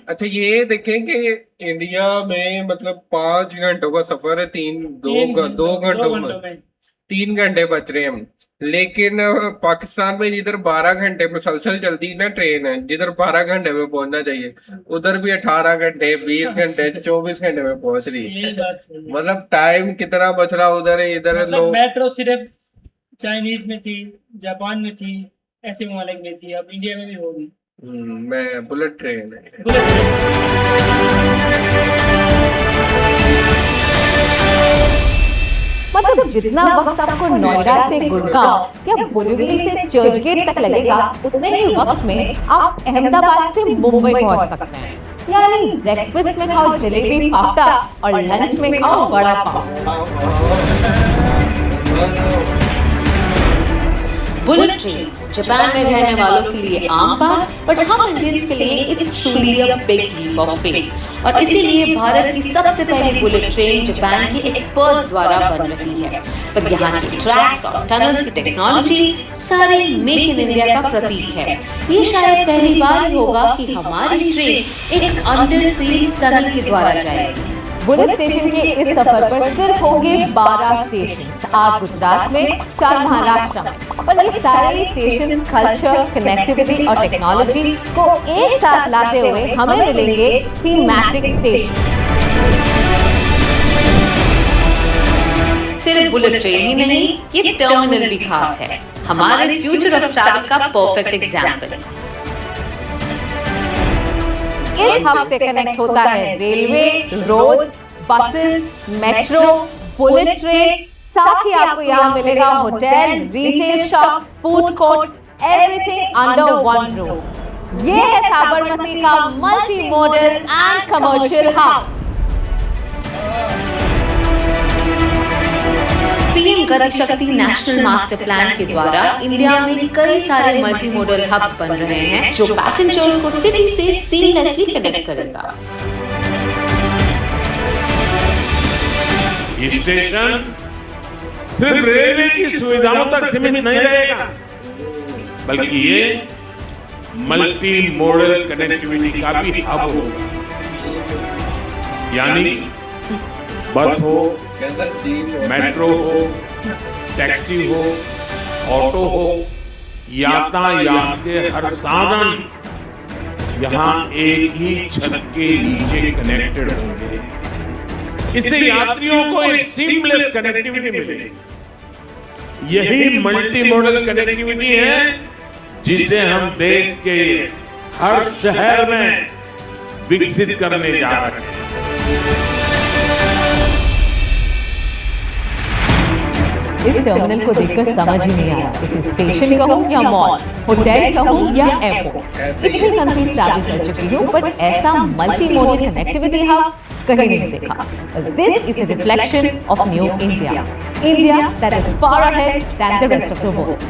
Speaker 1: अच्छा, ये देखें कि इंडिया में मतलब 5 घंटों का सफर है, 2 घंटों में 3 घंटे बच रहे हैं, लेकिन पाकिस्तान में जिधर 12 घंटे मुसलसल चलती ना ट्रेन है, जिधर 12 घंटे में पहुंचना चाहिए उधर भी 18 घंटे 20 घंटे 24 घंटे में पहुंच रही है।
Speaker 3: यही बात सही है।
Speaker 1: मतलब टाइम कितना बच रहा उधर है, इधर
Speaker 3: मतलब
Speaker 1: लोग।
Speaker 3: मेट्रो सिर्फ चाइनीज में थी, जापान में थी, ऐसे ममालिक में थी, अब इंडिया में भी होगी
Speaker 1: मैं बुलेट ट्रेन है।
Speaker 3: Bullet train.
Speaker 2: मतलब जितना वक्त आपको नोएडा से गुड़गांव या बोरीवली से चर्चगेट तक लगेगा, उतने ही वक्त में आप अहमदाबाद से मुंबई पहुंच सकते हैं। यानी ब्रेकफास्ट में खाओ जलेबी फाफ्टा और लंच में खाओ vada pav. Bullet train Japan में रहने वालों के लिए आम बात, बट हम इंडियंस के लिए it's truly a big leap of faith. और इसीलिए भारत की सबसे पहली बुलेट ट्रेन जापान के एक्सपर्ट्स द्वारा बन रही है। पर यहाँ के ट्रैक्स और टनल्स की टेक्नोलॉजी सारे मेक इन इंडिया का प्रतीक है। ये शायद पहली बार ही होगा कि हमारी ट्रेन एक अंडर सी टनल के द्वारा जाएगी। बुलेट स्टेशन के इस सफर पर सिर्फ होंगे 12 स्टेशन, 8 गुजरात में, 4 महाराष्ट्र में। पर ये सारे स्टेशन कल्चर, कनेक्टिविटी और टेक्नोलॉजी को एक साथ लाते हुए हमें मिलेंगे थीमैटिक स्टेशन। सिर्फ बुलेट ट्रेन ही नहीं, ये टर्मिनल भी खास है, हमारे फ्यूचर ऑफ ट्रैवल का परफेक्ट एग्जाम्पल। इस हब से कनेक्ट होता है railway, road, buses, metro, bullet train, साथ ही आपको यहाँ मिलेगा hotel, retail shops, food court, everything under one roof. ये है साबरमती का multi modal and commercial hub. PM गति शक्ति नेशनल मास्टर प्लान के द्वारा इंडिया में कई सारे मल्टी मॉडल हब्स बन रहे हैं, जो पैसेंजर्स को सिटी से सीमलेसली कनेक्ट करेगा।
Speaker 4: ये स्टेशन सिर्फ रेलवे की सुविधाओं तक सीमित नहीं रहेगा, बल्कि ये मल्टी मॉडल कनेक्टिविटी का भी हब होगा। यानी बस हो, मेट्रो हो, टैक्सी हो, ऑटो हो, यातायात के हर साधन यहाँ एक ही छत के नीचे कनेक्टेड होंगे। इससे यात्रियों को एक सीमलेस कनेक्टिविटी मिलेगी। यही मल्टी मॉडल कनेक्टिविटी है जिसे हम देश के हर शहर में विकसित करने जा रहे हैं।
Speaker 2: इस टर्मिनल को देखकर समझ ही नहीं आया इसे स्टेशन कहूँ या मॉल, होटल कहूँ या एयरपोर्ट। इतनी कंट्रीज ट्रैवल कर चुकी हूँ, बट ऐसा मल्टी मॉडल कनेक्टिविटी हब कहीं नहीं देखा। This is a reflection of new India, India that is far ahead than the rest of the world.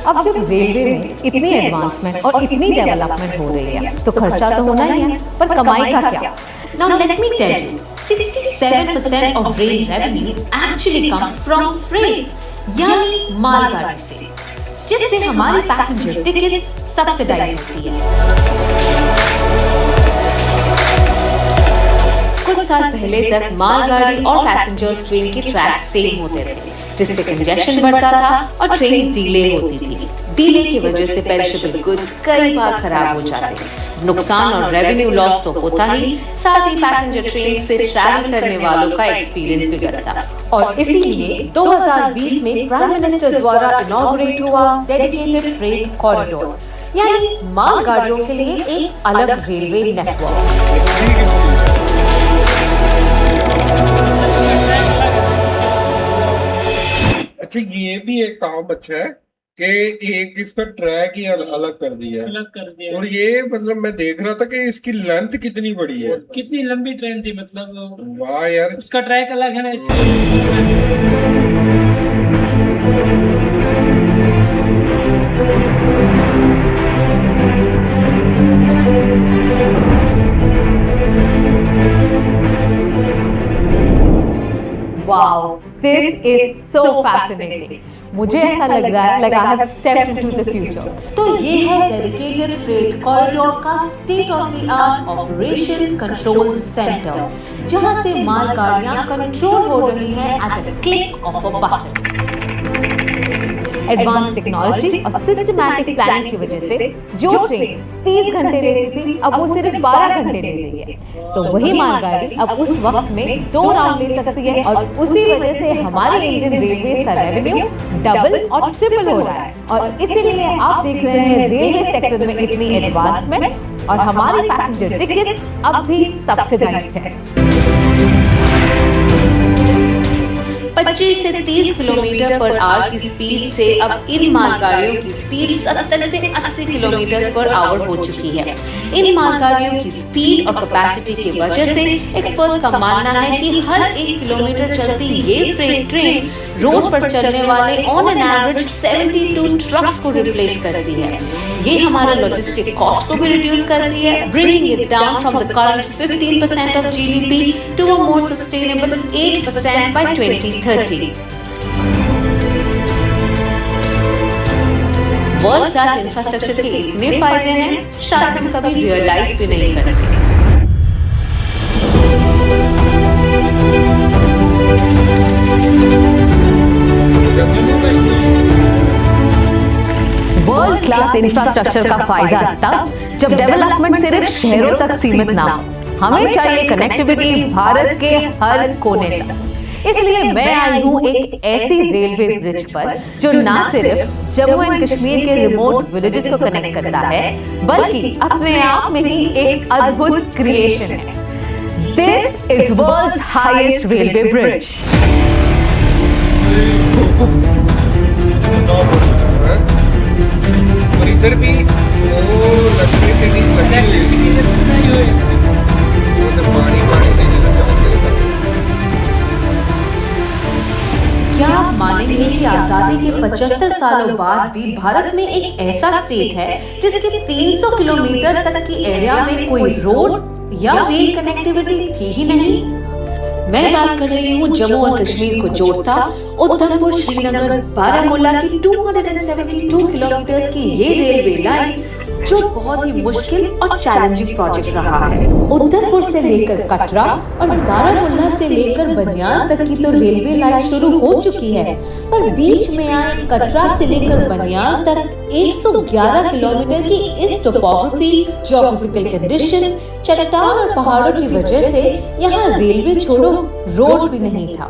Speaker 2: अब जब रेलवे में इतनी एडवांसमेंट और इतनी डेवलपमेंट हो रही है, तो खर्चा तो होना ही है, पर कमाई का क्या? Now let me tell you, 67% of rail revenue actually comes from freight, यानी मालगाड़ी से, जिससे हमारी पैसेंजर टिकट सब्सिडाइज होती है। कुछ साल पहले तक मालगाड़ी और पैसेंजर्स ट्रेन के ट्रैक सेम होते थे, जिससे कंजेशन बढ़ता था और ट्रेन डिले होती थी। डिले की वजह से पेरिशेबल गुड्स कई बार खराब हो जाते थे। नुकसान और रेवेन्यू लॉस तो होता ही, साथ ही पैसेंजर ट्रेन से ट्रैवल करने वालों का एक्सपीरियंस बिगड़ता। और इसीलिए 2020 में प्राइम मिनिस्टर द्वारा इनॉग्रेट हुआ डेडिकेटेड फ्रेट कॉरिडोर, यानी मालगाड़ियों के लिए एक अलग रेलवे नेटवर्क।
Speaker 1: अच्छा, ये भी एक काम अच्छा है कि एक इसका ट्रैक ही अलग कर दिया है।
Speaker 3: अलग कर दिया।
Speaker 1: और ये मतलब मैं देख रहा था कि इसकी लेंथ कितनी बड़ी है।
Speaker 3: कितनी लंबी ट्रेन थी, मतलब
Speaker 1: वाह यार।
Speaker 3: उसका ट्रैक अलग है ना, इसलिए।
Speaker 2: Wow, this is so fascinating. मुझे ऐसा लग रहा है like I have stepped into the future. तो ये है dedicated freight corridor का state of the art operations control center, जहाँ से मालगाड़ियाँ कंट्रोल हो रही हैं at a click of a button. Advance technology और सिस्टमैटिक प्लानिंग की वजह से जो ट्रेन 30 घंटे ले रही थी अब वो सिर्फ 12 घंटे ले रही है। तो वही मालगाड़ी अब उस वक्त में 2 राउंड ले सकती है और उसी वजह से हमारी इंडियन रेलवे का रेवेन्यू डबल और ट्रिपल हो रहा है। और इसीलिए आप देख रहे हैं रेलवे सेक्टर में इतनी एडवांसमेंट और हमारी पैसेंजर टिकट अब भी सब्सिडाइज्ड है। 25 से 30 किलोमीटर पर आवर की स्पीड से अब इन मालगाड़ियों की स्पीड 70 से 80 किलोमीटर पर आवर हो चुकी है। इन मालगाड़ियों की स्पीड और कैपेसिटी की वजह से एक्सपर्ट्स का मानना है कि हर 1 किलोमीटर चलती ये फ्रेट ट्रेन रोड पर चलने वाले ऑन एन एवरेज 72 ट्रक्स को रिप्लेस करती है। ये हमारा लॉजिस्टिक कॉस्ट को भी रिड्यूस करती है, bringing it down from the current 15% of GDP to a more sustainable 8% by 2030। World class infrastructure के इतने फायदे हैं शायद हम कभी रियलाइज भी नहीं करते। वर्ल्ड क्लास इंफ्रास्ट्रक्चर का फायदा तब जब डेवलपमेंट सिर्फ शहरों तक सीमित ना हो। हमें चाहिए कनेक्टिविटी भारत के हर कोने तक। इसलिए मैं आई हूँ एक ऐसी रेलवे ब्रिज पर जो ना सिर्फ जम्मू एंड कश्मीर के रिमोट विलेजेस को कनेक्ट करता है बल्कि अपने आप में ही एक अद्भुत क्रिएशन है। This is world's highest railway bridge.
Speaker 1: और इधर भी वो लकड़ी से नहीं पानी
Speaker 2: क्या आप मानेंगे कि आजादी के 75 सालों बाद भी भारत में एक ऐसा स्टेट है जिसके 300 किलोमीटर तक की एरिया में कोई रोड या रेल कनेक्टिविटी थी ही नहीं। मैं बात कर रही हूँ जम्मू और कश्मीर को जोड़ता उधमपुर श्रीनगर बारामूला की 272 किलोमीटर की ये रेलवे लाइन जो बहुत ही मुश्किल और चैलेंजिंग प्रोजेक्ट रहा है। उधमपुर से लेकर कटरा और बारामूला से लेकर बनियान तक की तो रेलवे लाइन शुरू हो चुकी है, पर बीच में आए कटरा से लेकर बनियान तक 111 किलोमीटर की इस टोपोग्राफी, ज्योग्राफिकल कंडीशंस, चट्टान और पहाड़ों की वजह से यहाँ रेलवे छोड़ो रोड भी नहीं था।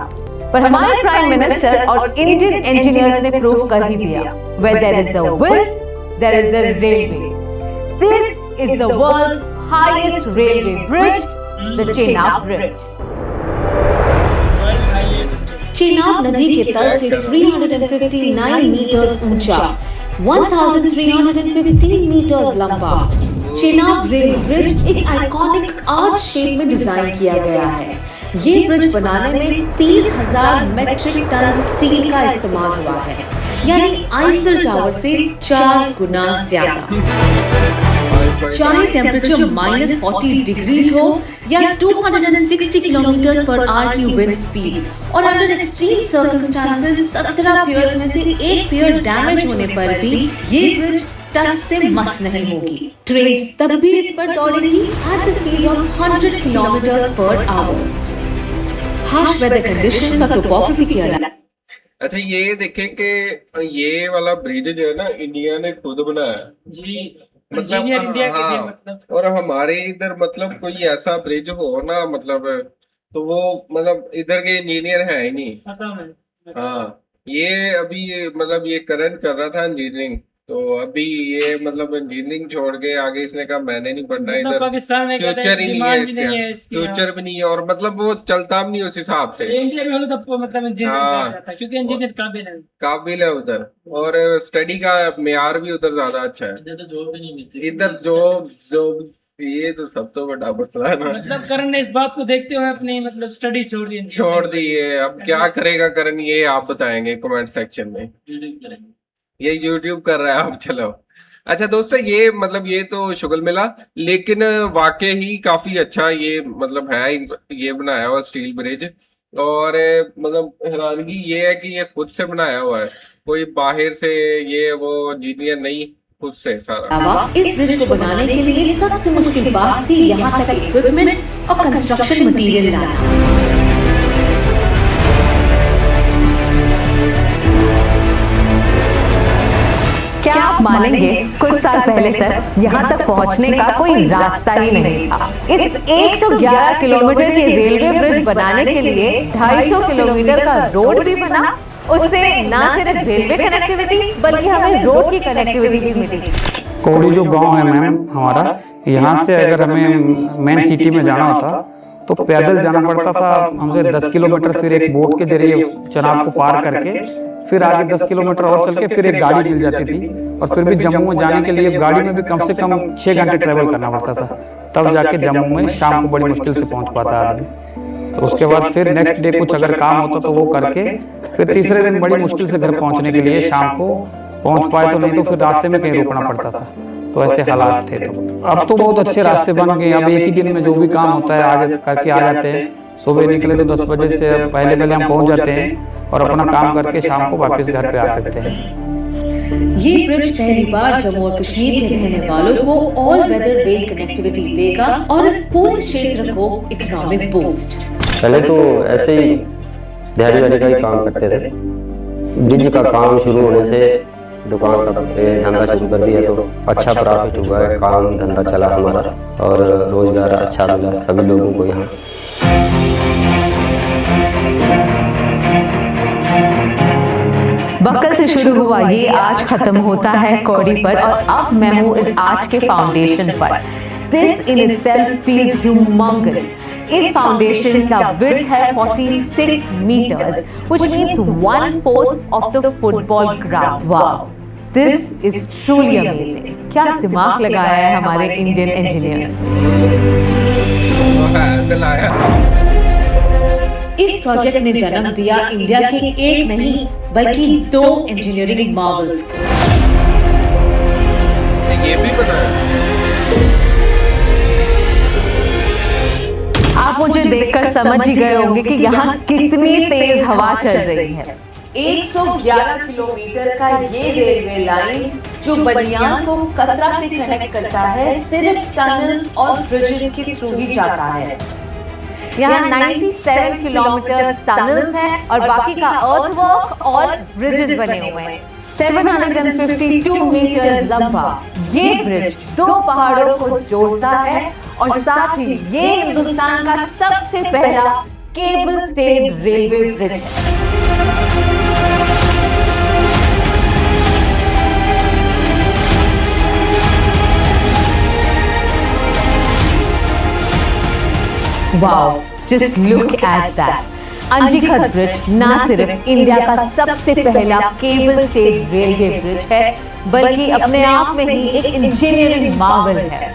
Speaker 2: पर हमारे प्राइम मिनिस्टर और इंडियन इंजीनियर्स ने प्रूव कर ही दिया, where there is a will, there is a railway. This is the world's highest railway bridge, the Chenab Bridge. Chenab नदी के तल से 359 मीटर्स ऊंचा, 1315 मीटर्स लंबा चेनाब रेल ब्रिज एक आइकॉनिक आर्च शेप में डिजाइन किया गया है। ये ब्रिज बनाने में 30,000 मेट्रिक टन स्टील का इस्तेमाल हुआ है, यानी आईफिल टावर से 4 गुना ज्यादा। चाहे टेम्परेचर -40 डिग्रीज हो या 260 किलोमीटर पर आवर की विंड स्पीड और अंडर एक्सट्रीम सर्कमस्टांसेस 17 पियर्स में से एक पियर डैमेज होने पर भी ये ब्रिज टस से मस नहीं होगी। ट्रेन तब भी इस पर दौड़ेगी at the speed of 100 kilometre per hour. Harsh weather conditions और टोपोग्राफी के अलावा
Speaker 1: अच्छा ये देखें कि ये वाला ब्रिज जो है ना इंडिया ने खुद बनाया
Speaker 3: जी,
Speaker 1: मतलब
Speaker 3: इंडिया के
Speaker 1: हाँ,
Speaker 3: थे मतलब।
Speaker 1: और हमारे इधर मतलब कोई ऐसा ब्रिज हो ना मतलब तो वो मतलब इधर के इंजीनियर है ही नहीं।
Speaker 3: पता नहीं।
Speaker 1: हाँ ये अभी मतलब ये करंट कर रहा था इंजीनियरिंग तो अभी ये मतलब इंजीनियरिंग छोड़ के आगे इसने कहा मैंने नहीं पढ़ना
Speaker 3: मतलब
Speaker 1: इधर,
Speaker 3: पाकिस्तान में कहते हैं
Speaker 1: फ्यूचर ही नहीं है
Speaker 3: डिमांड भी नहीं है इसकी,
Speaker 1: फ्यूचर भी नहीं है, और मतलब वो चलता भी नहीं उस हिसाब से,
Speaker 3: इंडिया में होगा तो मतलब इंजीनियर
Speaker 1: हाँ।
Speaker 3: कर जाता है क्योंकि इंजीनियर काबिल है।
Speaker 1: काबिल है उधर, और स्टडी का मेयार भी उधर ज्यादा अच्छा है।
Speaker 3: इधर तो जॉब भी नहीं मिलती,
Speaker 1: इधर जॉब ये तो सब तो बड़ा मसला है ना।
Speaker 3: मतलब करण ने इस बात को देखते हुए अपनी मतलब स्टडी छोड़ दी,
Speaker 1: छोड़ दी है, अब क्या करेगा करण ये आप बताएंगे कमेंट सेक्शन में। ये यूट्यूब कर रहा है अब, चलो। अच्छा दोस्तों, ये मतलब ये तो शुगल मिला, लेकिन वाकई ही काफी अच्छा ये मतलब है, ये बनाया हुआ स्टील ब्रिज, और मतलब हैरानगी ये है कि ये खुद से बनाया हुआ है, कोई बाहर से ये वो इंजीनियर नहीं, खुद से सारा।
Speaker 2: इस ब्रिज को बनाने के लिए सबसे मुश्किल बात थी यहाँ तक इक्विपमेंट और कंस्ट्रक्शन मटेरियल लाना। क्या आप मानेंगे, कुछ साल पहले तक यहाँ तक पहुँचने का कोई रास्ता ही नहीं था। इस 111 किलोमीटर के रेलवे ब्रिज बनाने के लिए 250 किलोमीटर का रोड भी बना। उससे न सिर्फ रेलवे कनेक्टिविटी बल्कि हमें रोड की कनेक्टिविटी भी मिली।
Speaker 11: कोड़ी जो गांव है मैम हमारा, यहाँ से अगर हमें मेन सिटी में जाना होता तो पैदल जाना पड़ता था हमसे 10 किलोमीटर, फिर एक बोट के जरिए चनाब को पार करके फिर आगे 10 किलोमीटर और चल के फिर एक गाड़ी मिल जाती थी, और फिर भी जम्मू में जाने के लिए गाड़ी में भी कम से कम 6 घंटे ट्रेवल करना पड़ता था, तब जाके जम्मू में शाम को बड़ी मुश्किल से पहुंच पाता आदमी। तो उसके बाद फिर नेक्स्ट डे कुछ अगर काम होता तो वो करके फिर तीसरे दिन बड़ी मुश्किल से घर पहुंचने के लिए शाम को पहुंच पाए, तो नहीं तो फिर रास्ते में कहीं रुकना पड़ता था। तो ऐसे हालात थे। तो अब तो बहुत अच्छे रास्ते बन गए, अब एक ही दिन में जो भी काम होता है आज करके आ जाते हैं। सुबह निकले तो 10 बजे से पहले हम पहुंच जाते हैं और अपना काम करके शाम को वापस घर पे आ सकते हैं।
Speaker 2: ये ब्रिज पहली बार जम्मू और कश्मीर के रहने वालों को ऑल वेदर रेल कनेक्टिविटी देगा और इस पूरे क्षेत्र को इकोनॉमिक बूस्ट।
Speaker 12: पहले तो ऐसे ही दिहाड़ी का ही काम करते थे, ब्रिज का काम शुरू होने से दुकान का धंधा शुरू कर दिया तो अच्छा प्रॉफिट हुआ है, काम धंधा चला हमारा और रोजगार अच्छा मिला सभी लोगों को यहाँ।
Speaker 2: बक्कल से शुरू हुआ ये आज खत्म होता है कौड़ी पर, और अब मैं हूँ इस आज के फाउंडेशन पर। This in itself feels humongous. इस फाउंडेशन का विड्थ है 46 meters, which means 1/4 of the football ground. Wow, this is truly amazing. क्या दिमाग लगाया है हमारे इंडियन इंजीनियर्स। इस प्रोजेक्ट ने जन्म दिया इंडिया के एक नहीं बल्कि 2 इंजीनियरिंग मार्वल्स को।
Speaker 1: ये भी पता है।
Speaker 2: आप मुझे देखकर समझ ही गए होंगे कि यहाँ कितनी तेज हवा चल रही है। 111 किलोमीटर का ये रेलवे लाइन जो बनियान को कतरा से कनेक्ट करता है सिर्फ टनल्स और ब्रिजेस के थ्रू ही जाता है। यहाँ 97 किलोमीटर टनल्स हैं और बाकी का अर्थवर्क और ब्रिजेस बने हुए हैं। 752 मीटर लंबा ये ब्रिज 2 पहाड़ों को जोड़ता है और साथ ही ये हिंदुस्तान का सबसे पहला केबल स्टेड रेलवे ब्रिज है। Wow, just look at that. Anji Khad bridge न सिर्फ इंडिया का सबसे पहला केबल स्टेड रेलवे ब्रिज है बल्कि अपने आप में ही एक इंजीनियरिंग मार्वल है।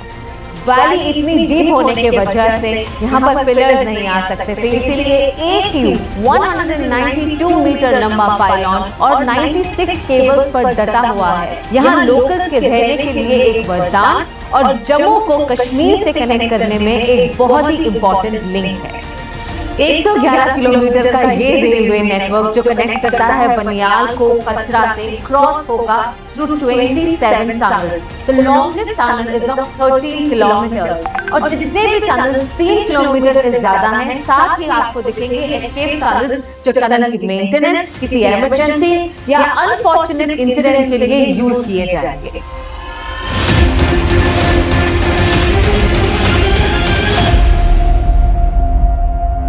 Speaker 2: वैली इतनी डीप होने के वजह से यहाँ पर पिलर्स नहीं आ सकते थे, इसीलिए एक ही 192 मीटर लंबा पाइलॉन और 96 केबल्स पर डटा हुआ है। यहाँ लोकल्स के रहने के लिए एक वरदान और जम्मू को कश्मीर से कनेक्ट करने में एक बहुत ही इम्पोर्टेंट लिंक है। 111 किलोमीटर का ये रेलवे नेटवर्क जो कनेक्ट करता है बनियाल को कतरा से क्रॉस होगा through 27 tunnels. The longest tunnel is of 13 kilometres और जितने भी टनल्स 3 किलोमीटर से ज्यादा हैं साथ ही आपको दिखेंगे एस्केप टनल्स जो टनल की मेंटेनेंस, किसी इमरजेंसी या अनफॉर्चुनेट इंसिडेंट के लिए यूज किए जाएंगे।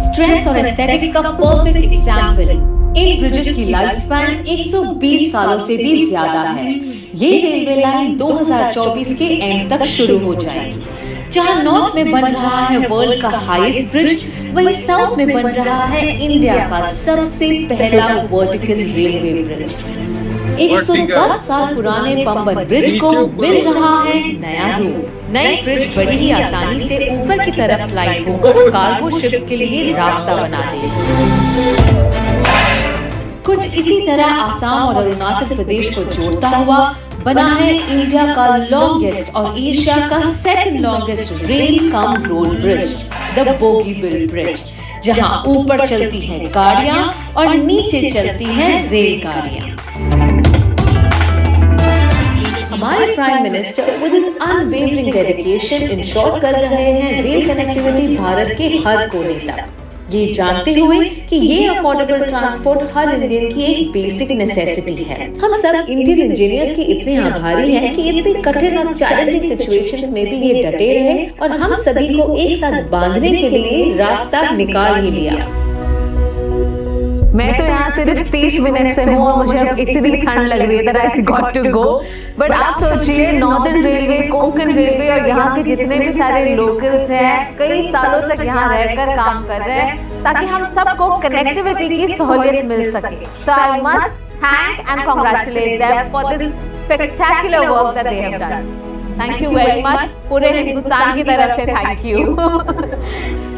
Speaker 2: स्ट्रेंथ और एस्थेटिक्स का परफेक्ट एग्जाम्पल। इन ब्रिजेस की लाइफ स्पैन 120 सालों से भी ज्यादा है। ये रेलवे लाइन 2024 के एंड तक शुरू हो जाएगी। जहां नॉर्थ में बन रहा है वर्ल्ड का हाईएस्ट ब्रिज, वहीं साउथ में बन रहा है इंडिया का सबसे पहला वर्टिकल रेलवे ब्रिज। 110 साल पुराने पंबन ब्रिज को मिल रहा है नया रूप। नए ब्रिज बड़ी ही आसानी से ऊपर की तरफ स्लाइड होकर कार्गो शिप्स के लिए रास्ता बना देगा। कुछ इसी तरह आसाम और अरुणाचल प्रदेश को जोड़ता हुआ बना है इंडिया का लॉन्गेस्ट और एशिया का second longest rail cum road bridge, the Bogibeel bridge, जहां ऊपर चलती हैं गाड़ियां और नीचे चलती हैं रेलगाड़ियां। हमारे prime minister with his unwavering dedication ensure कर रहे हैं रेल कनेक्टिविटी भारत के हर कोने तक, ये जानते हुए कि ये अफोर्डेबल ट्रांसपोर्ट हर इंडियन की एक बेसिक नेसेसिटी है। हम सब इंडियन इंजीनियर्स के इतने आभारी हैं कि इतनी कठिन और चैलेंजिंग सिचुएशंस में भी ये डटे रहे और हम सभी को एक साथ बांधने के लिए रास्ता निकाल ही लिया। मैं तो यहाँ सिर्फ 30 मिनट से हूँ और मुझे अब इतनी ठंड लग रही है that I got to go। But आप सोचिए, नॉर्दर्न रेलवे, कोंकण रेलवे और यहाँ के जितने भी सारे लोकल्स हैं कई सालों तक यहाँ रहकर काम कर रहे हैं ताकि हम सबको कनेक्टिविटी की सहूलियत मिल सके। So I must thank and congratulate them for this spectacular work that they have done। Thank you very much. पूरे हिंदुस्तान की तरफ से थैंक यू।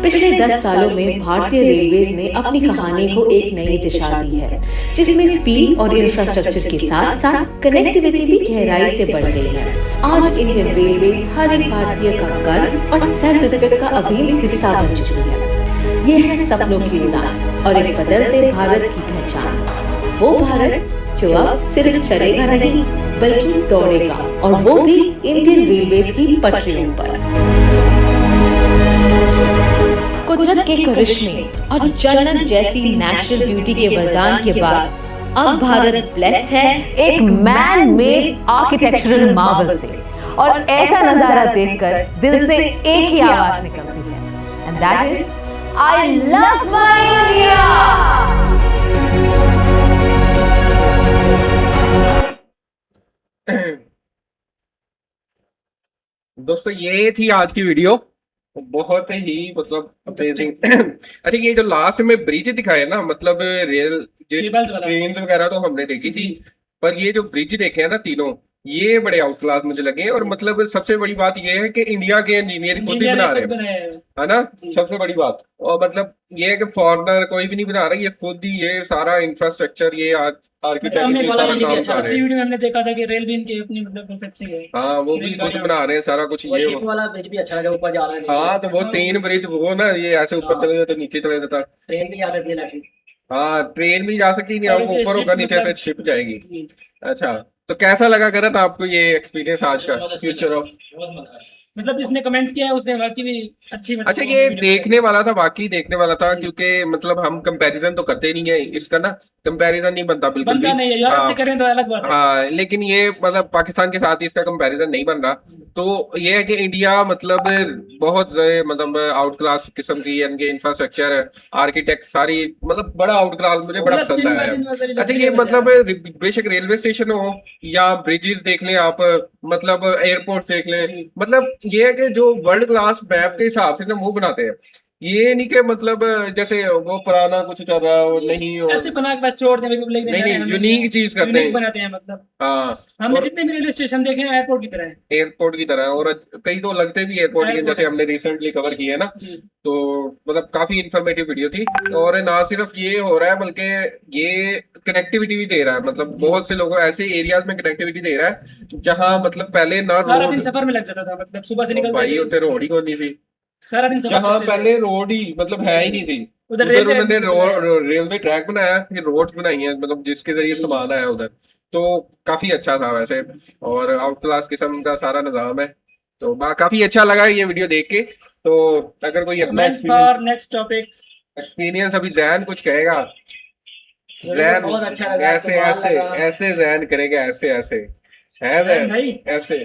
Speaker 2: पिछले 10 सालों में भारतीय रेलवेज ने अपनी कहानी को एक नई दिशा दी है, जिसमें स्पीड और इंफ्रास्ट्रक्चर के साथ साथ कनेक्टिविटी भी गहराई से बढ़ गई है। आज इंडियन रेलवेज हर एक भारतीय का गर्व और सेल्फ रिस्पेक्ट का अभिन्न हिस्सा बन चुकी है। ये है सपनों की उड़ान और एक बदलते भारत की पहचान। वो भारत जो अब सिर्फ चलेगा नहीं बल्कि दौड़ेगा, और वो भी इंडियन रेलवेज की पटरियों पर। कुदरत के करिश्मे और जन्नत जैसी नेचुरल ब्यूटी के वरदान के बाद अब भारत ब्लेस्ड है एक मैन मेड आर्किटेक्चरल मार्वल से, और ऐसा नजारा देखकर दिल से एक ही आवाज निकलती है, and that is I love my India.
Speaker 1: दोस्तों ये थी आज की वीडियो, बहुत ही मतलब अमेजिंग। अच्छा, ये जो लास्ट में ब्रिज दिखाया ना, मतलब रेल ट्रेन वगैरह तो हमने देखी थी, पर ये जो ब्रिज देखे हैं ना तीनों, ये बड़े आउट क्लास मुझे लगे। और मतलब सबसे बड़ी बात ये है कि इंडिया के इंजीनियर खुद ही बना रहे हैं, है ना, सबसे बड़ी बात। और मतलब ये है कि फॉरेनर कोई भी नहीं बना रहा, ये खुद ही ये सारा इंफ्रास्ट्रक्चर, ये आर्किटेक्चर, सारा काम कर रहे हैं।
Speaker 3: हमने देखा था कि रेल भी इनके अपनी मतलब परफेक्ट है।
Speaker 1: हाँ, वो भी खुद बना रहे हैं सारा कुछ। ये
Speaker 13: वाला ब्रिज भी अच्छा लगा, ऊपर जा रहा है।
Speaker 1: हाँ, तो वो 3 ब्रिज, वो ना ये ऐसे ऊपर चले जाते, नीचे चले जाता।
Speaker 13: ट्रेन भी जा सकती है।
Speaker 1: हाँ, ट्रेन भी जा सकती है, ऊपर होगा, नीचे से शिप जाएगी। अच्छा, तो कैसा लगा करण आपको ये एक्सपीरियंस आज का, फ्यूचर ऑफ?
Speaker 3: मतलब जिसने कमेंट किया है उसने वाकई भी अच्छी मतलब
Speaker 1: अच्छा, ये देखने वाला था, वाकई देखने वाला था, क्योंकि मतलब हम कंपैरिजन तो करते नहीं है इसका ना, कंपैरिजन नहीं बनता बिल्कुल भी।
Speaker 3: नहीं है, यूरोप से करें तो अलग बात है।
Speaker 1: हाँ, लेकिन ये मतलब पाकिस्तान के साथ इसका कंपैरिजन नहीं बन रहा। तो ये है कि इंडिया मतलब बहुत मतलब आउट क्लास किस्म की, इनके इंफ्रास्ट्रक्चर, आर्किटेक्ट सारी मतलब बड़ा आउट क्लास, मुझे बड़ा पसंद आया। अच्छा, ये मतलब बेशक रेलवे स्टेशन हो या ब्रिजेस देख लें आप, मतलब एयरपोर्ट देख लें, मतलब ये है कि जो वर्ल्ड क्लास मैप के हिसाब से ना वो बनाते हैं। ये नहीं कि मतलब जैसे वो पुराना कुछ चल रहा हो, नहीं हो
Speaker 3: ऐसे बना के बस छोड़ दें,
Speaker 1: नहीं, यूनिक चीज करते हैं,
Speaker 3: बनाते हैं। मतलब
Speaker 1: हाँ,
Speaker 3: हमने जितने भी रेलवे स्टेशन देखे हैं एयरपोर्ट की तरह है,
Speaker 1: एयरपोर्ट की तरह। और कई तो लगते भी एयरपोर्ट ही हैं, जैसे हमने रिसेंटली कवर किया है ना। तो मतलब काफी इंफॉर्मेटिव वीडियो थी। और ना सिर्फ ये हो रहा है बल्कि ये कनेक्टिविटी भी दे रहा है, मतलब बहुत से लोगों ऐसे एरियाज में कनेक्टिविटी दे रहा है जहाँ मतलब पहले ना
Speaker 3: सारा दिन सफर में लग जाता था, मतलब सुबह से निकलते
Speaker 1: भाई होते रोड ही कौन नहीं थी,
Speaker 3: सारा दिन
Speaker 1: जहाँ पहले रोड ही मतलब है ही नहीं थी, उधर उन्होंने रेलवे ट्रैक बनाया, फिर रोड्स बनाई हैं, मतलब जिसके जरिए सामान आया उधर। तो काफी अच्छा था वैसे, और आउट क्लास किस्म का सारा निजाम है। तो काफी अच्छा लगा ये वीडियो देख के। तो अगर कोई अपना
Speaker 3: नेक्स्ट टॉपिक
Speaker 1: एक्सपीरियंस अभी जैन कुछ कहेगा, जैन ऐसे ऐसे ऐसे जैन करेगा, ऐसे ऐसे है जैन ऐसे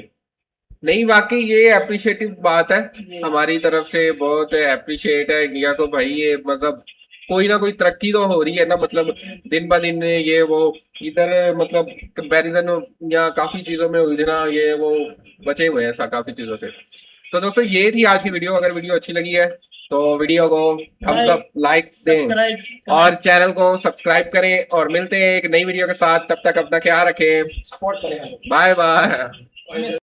Speaker 1: नहीं, वाकई ये अप्रिशिएटिव बात है हमारी तरफ से, बहुत अप्रिशिएट है इंडिया को भाई। ये मतलब कोई ना कोई तरक्की तो हो रही है ना, मतलब दिन ब दिन ये वो इधर मतलब कंपैरिजन या काफी चीजों में उलझना ये वो बचे हुए हैं काफी चीजों से। तो दोस्तों ये थी आज की वीडियो। अगर वीडियो अच्छी लगी है तो वीडियो को थम्स अप लाइक दें और चैनल को सब्सक्राइब करें, और मिलते हैं एक नई वीडियो के साथ। तब तक अपना ख्याल रखें,
Speaker 13: सपोर्ट करें।
Speaker 1: Bye bye.